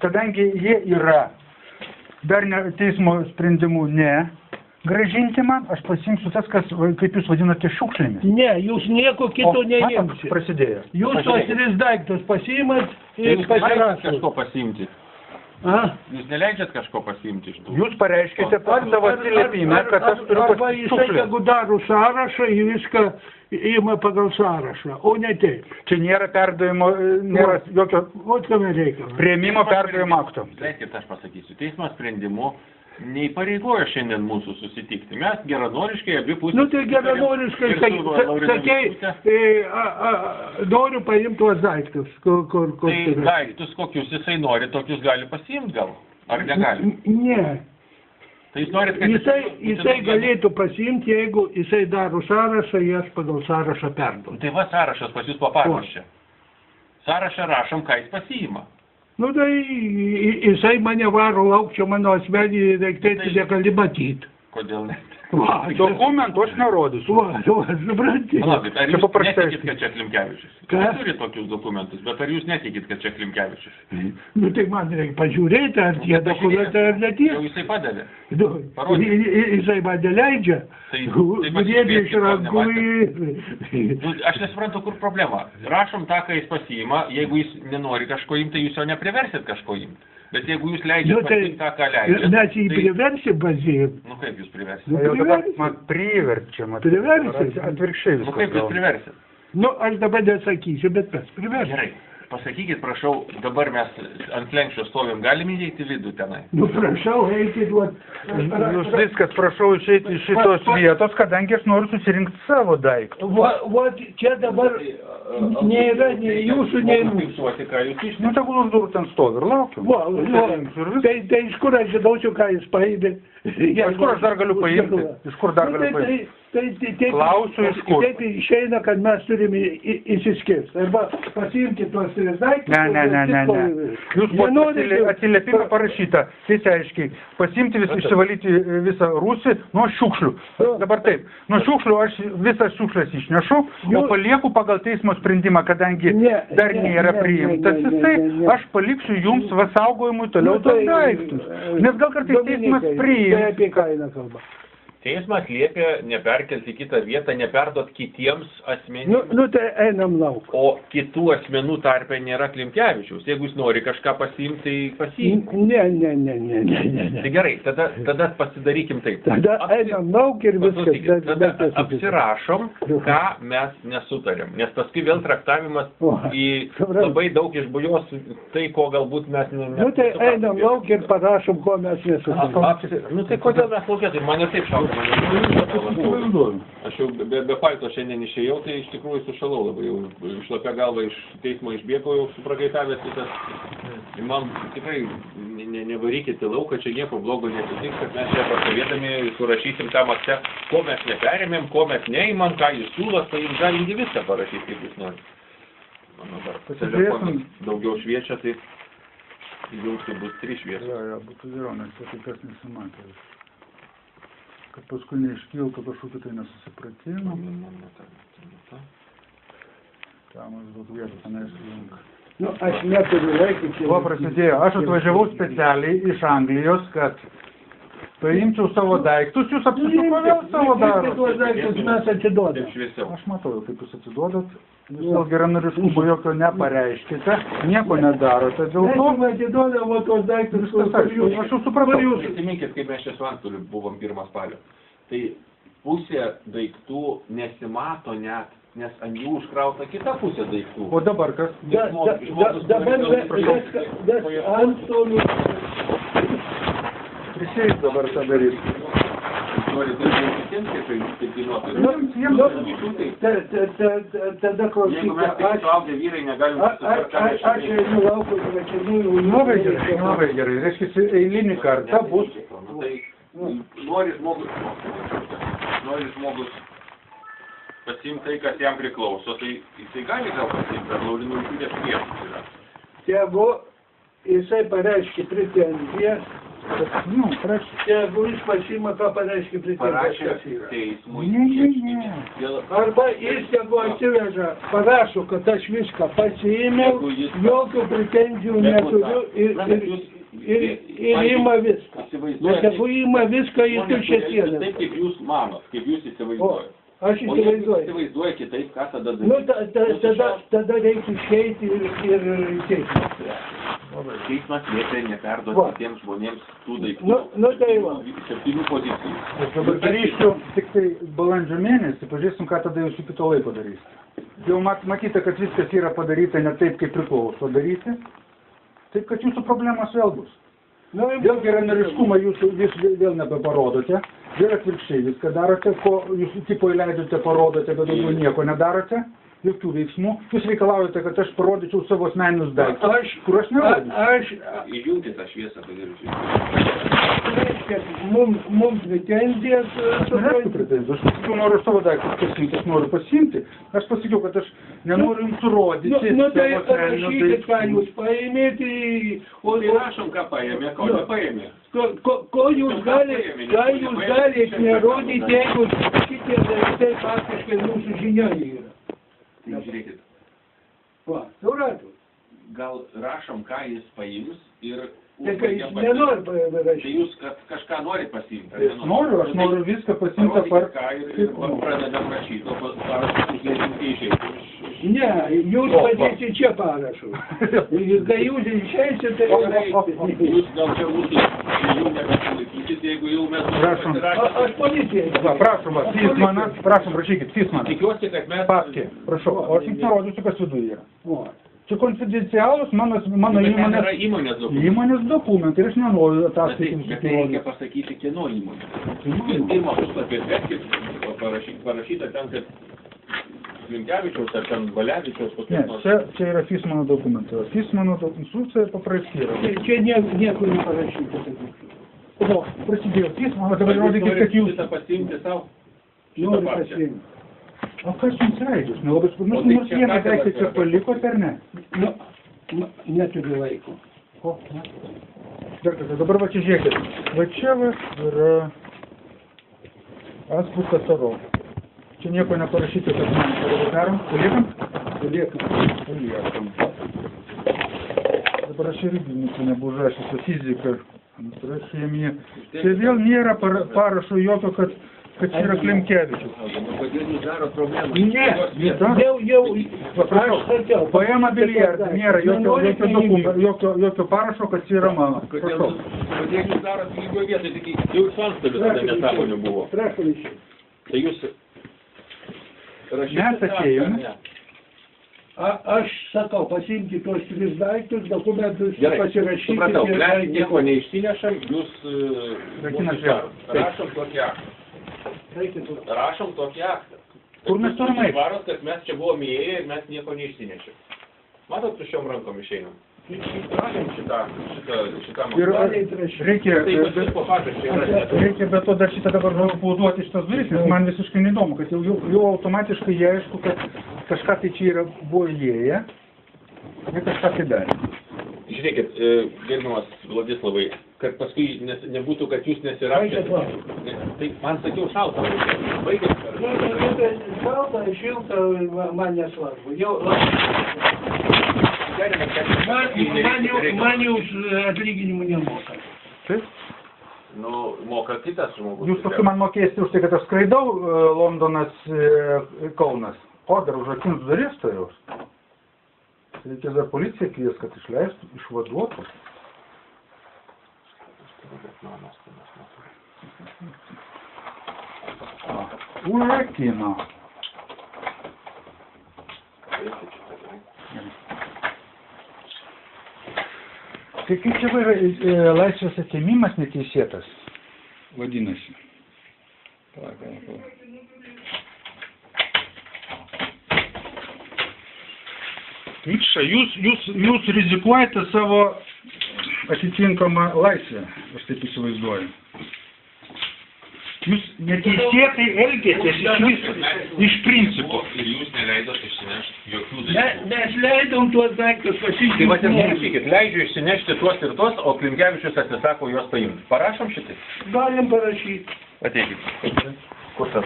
Kadangi jie yra dar ne, teismo sprendimų ne grąžinti man, aš pasiimsiu tas, kas, kaip jūs vadinate, šiukšlėmis. Ne, jūs nieko kito neimsit. Prasidėjo. Jūs tos 3 daiktus pasiimat ir pasirašot. Kažko pasiimti. Jūs neleidžiat kažko pasiimti iš tų? Jūs pareiškite pat savo atsiliepime, kad aš turiu arba jisai, jeigu daro sąrašą, į viską ima pagal sąrašą, o ne taip. Čia nėra perdavimo, nėra jokio priėmimo perdavimo akto. Leiskit, aš pasakysiu. Teismo sprendimu neįpareigoja šiandien mūsų susitikti. Mes geranoriškai abi pusės... Nu tai geranoriškai, sakei, noriu paimti tuos daiktus. Tai daiktus, kokius jisai nori, tokius gali pasiimti gal? Ar negali? Ne. Tai jūs norit, kad... Jisai galėtų pasiimti, jeigu jisai daro sąrašą, jas pagal sąrašą perduoda. Tai va sąrašas pas jūs paparuošia. Sąrašą rašom, ką jis pasiima. Nu tai jisai mane varo laukčio mano asmenį daiktai, tai negali matyti. Kodėl ne? Dokumentų aš nerodysiu. Supranti. Palaukit, ar jūs netikit, kad čia Klimkevičius? Jūs turite tokius dokumentus, bet ar jūs netikit, kad čia Klimkevičius? Nu tai man reikia pažiūrėti, ar tie dokumentai ar netie. Jau jisai padavė. Jisai man neleidžia. Gudėdė iš rankų. Aš nesuprantu, kur problema. Rašom tą, ką jis pasiima, jeigu jis nenori kažko imti, tai jūs jo nepriversit kažko imti. Bet jeigu jūs leidžiat pasiimti tą, ką leidžiat... Mes jį priversim pasiimti. Nu kaip jūs priversit? Jau dabar man priverčiam. Atvirkščiai viskas. Nu kaip jūs priversit? Nu, aš dabar nesakysiu, bet mes priversim. Gerai. Pasakykit, prašau, dabar mes ant lenkščio stovim, galim įeiti vidų tenai? Nu, prašau, eikit, Jūs viskas, prašau išeiti iš šitos vietos, kadangi aš noriu susirinkti savo daiktų. Čia dabar nėra nei jūsų, nei mūsų. Nu, tegul už durų ten stovi ir laukiu. Tai iš kur aš žinausiu, ką jis paėmė? Iš kur aš dar galiu paimti? Iš kur dar galiu paimti? Klausiu, iš kur. Taip išeina, kad mes turime įsiskirsti. Arba pasiimti tuos 3 daiktus. Ne. Jūs atsiliepime parašyta, teisiškai, pasiimti, išsivalyti visą rūsį nuo šiukšlių. Dabar taip, nuo šiukšlių aš visas šiukšlės išnešu, o palieku pagal teismo sprendimą, kadangi dar nėra priimtas jisai, aš paliksiu jums saugojimui toliau tos daiktus. Nes gal kartais teismas priims. Apie kainą kalba. Teismas liepia neperkelti kitą vietą, neperdot kitiems asmenims. Nu tai einam lauk. O kitų asmenų tarpe nėra Klimkevičiaus. Jeigu jis nori kažką pasiimti, tai pasiimti. Ne. Tai gerai, tada pasidarykim taip. Tada einam lauk ir viskas. Tada apsirašom, ką mes nesutarėm. Nes paskui vėl traktavimas į labai daug išbujos tai, ko galbūt mes nesutarėm. Nu tai einam lauk ir parašom, ko mes nesutarėm. Nu tai kodėl mes laukėtai? Mane taip šaukia. Aš jau be palto šiandien išėjau, tai iš tikrųjų sušalau labai jau. Šlapia galva iš teismo išbėgau, jau suprakaitavęs visas. Man tikrai nevarykit į lauką, čia nieko blogo nesitiks, kad mes čia pasavėdami surašysim tam akte, ko mes neperėmėm, ko mes neimam, ką jūs siūlos, tai jums galingi viską parašyti, kaip jūs norite. Mano dar telefonas daugiau šviečia, tai jums tai bus 3 šviesos. Jo, būtų 0, nes tai kas nesimatė. Kad paskui neiškiltų kažkokiu tai nesusipratimu. Tam aš daug vietų tenais link. Nu, aš neturiu laikyti. Tuo prasidėjo. Aš atvažiavau specialiai iš Anglijos, kad paimčiau savo daiktus, jūs apsisuko vėl savo darbą. Tuos daiktus mes atiduodam. Aš matau, kaip jūs atiduodat. Jūs dėl geranoriškumo jokio nepareiškite, nieko nedarote dėl to. Mes atiduodam tuos daiktus, aš jau supratau. Prisiminkit, kaip mes čia su Antoliu buvom 1 spalio. Tai pusė daiktų nesimato net, nes ant jų užkrauta kita pusė daiktų. O dabar kas? Dabar Antoliu. Prisėjus dabar tą daryti. Norite visiems, kaip kainuotų? Tada klausykite. Jeigu mes tik suaugę vyrai negalim susitarti. Aš einu laukus, Labai gerai. Reiškia, eilinį kartą bus. Nori žmogus pasiimti tai, kas jam priklauso, tai jisai gali gal pasiimti, ar Laurinų išūdės priešus yra. Jeigu jisai pareiškia pretenziją, Nu, prašau. Jeigu jis pasiima, ką pareiškia Parašė pritaikytas. teismui. Ne. Dėl Arba jis, jeigu atsiveža, parašo, kad aš viską pasiėmiau, jokių pretenzijų neturiu ir ima viską. Nes jeigu ima viską, jis tuščia sieną. Taip, kaip jūs manot, kaip jūs įsivaizduojate. Aš O jeigu įsivaizduoju. įsivaizduoja kitaip, ką tada Nu, daryti? tada reikia išeiti ir teismas. Teismas liepia neperduoti Va. tiems žmonėms tų daiktų. Nu, tai va. 7 pozicijų. Aš dabar darysiu tik tai balandžio mėnesį, pažiūrėsim, ką tada jūs su kito laiko darysite. Jau matyti, kad viskas yra padaryta ne taip, kaip priklauso daryti, taip, kad jūsų problemos vėl bus. Dėl geranoriškumą jūs vėl nebeparodote, vėl atvirkščiai viską darote, ko jūs tipo įleidžiate, parodote, bet daugiau nieko nedarote, jokių veiksmų. Jūs reikalaujate, kad aš parodyčiau savo asmeninius daiktus, kur aš nerodyčiau. Įjungti tą šviesą, padaryti. Reiškia, mums pretenzijas... Nereiškia pretenzijų, aš pasakiau, noriu savo daiktus pasiimti, aš noriu pasiimti. Aš pasakiau, kad aš nenoriu jums surodyti. Nu, tai rašykit, ką jūs paėmėte, Tai rašom, ką paėmė, ko nepaėmė. ko jūs galite nerodyti, jeigu šitie daiktai faktiškai mūsų žinia yra. Tai žiūrėkit. Va, supratot. Gal rašom, ką jis paims ir... Tai kai jis nenori Tai parašyti. jūs kažką nori pasiimti, ar nenori? Aš noriu viską pasiimti apart. Ir pradedam rašyti, o parašyti užlėtinti išeiti. Ne, jūs padėsite čia parašų. Ir kai jūs išeisite, tai jau reikia. Jūs gal čia mūsų jų nebesilaikysit, jeigu jau mes... Prašom. Aš policijai. Va, prašom, va, Fismanas, prašom, rašykit, Fismanas. Tikiuosi, kad mes... Papkė, prašau, o aš jums nerodysiu, kas viduje yra. O. Čia konfidencialus mano įmonės dokumentai. Įmonės dokumentai, ir aš nenoriu ataskaitų Bet tai reikia pasakyti, kieno įmonė. Pirmą puslapį atveskit, parašyta ten, kad Linkevičiaus ar ten Balevičiaus kokios Ne, nors. čia yra Fismano dokumentai. Fismano instrukcija paprastai yra. Čia niekur neparašyta. O, prasidėjo Fismano, dabar rodykit, kad jūs... Šitą pasiimti savo? Noriu pasiimti. O kas jums leidžia? Nelabai suprantu, nors vieną daiktą čia palikote ar ne? Nu, neturiu laiko. O, ne. Dar kartą, dabar va čia žiūrėkit. Va čia va yra Azbuka Taro. Čia nieko neparašyti, kad man darom. Paliekam? Paliekam. Dabar aš irgi nieko neužrašęs, fizika, chemija. Čia vėl nėra parašo jokio, kad čia yra Klimkevičius. Kodėl jūs darot problemą? Ne, jau, aš sakiau. Paėma biliardą, nėra jokio parašo, kad čia yra mano. Prašau. Kodėl jūs darot lygoj vietoj, tik jau iš antstolių tada nesąmonių buvo. Prašau išėjti. Tai jūs rašykite... Mes atėjome. Aš sakau, pasiimti tuos 3 daiktus, dokumentus, Gerai, pasirašyti. supratau, mes nieko neišsinešam, jūs rašom tokį aktą. Rašom tokį aktą. Kur mes turim eiti? Varot, kad mes čia buvom įėję ir mes nieko neišsinešėm. Matot, su šiom rankom išeinam. Rašom šitą Ir reikia be to dar šitą dabar pauduoti šitas duris, nes man visiškai neįdomu, kad jau automatiškai jie aišku, kad kažką tai čia yra buvo įėję, ne kažką tai darė. Žiūrėkit, gerbiamas Vladislavai, kad paskui nebūtų, kad jūs nesirašėte. Tai man sakiau šaltą. Baigėt. Šaltą, šiltą, man nesvarbu. Man jau atlyginimų nemoka. Taip? Nu, moka kitas žmogus. Jūs paskui man mokėsite už tai, kad aš skraidau Londonas Kaunas. O, dar užrakins duris to jau. Reikia dar policiją kvies, kad išleistų, išvaduotų. Urakino. Tai kaip čia yra laisvės atėmimas neteisėtas, vadinasi? Mikša, jūs rizikuojate savo atitinkamą laisvę, aš taip įsivaizduoju. jūs neteisėtai elgėtės iš viso, iš principo. Ir jūs neleidote išsinešti jokių Me- dalykų. Mes leidom tuos daiktus Tai va, ir pasižiūrėti. klausykit, leidžiu išsinešti tuos ir tuos, o Klimkevičius atsisako juos paimti. Parašom šitai? Galim parašyti. Ateikit. Kur tas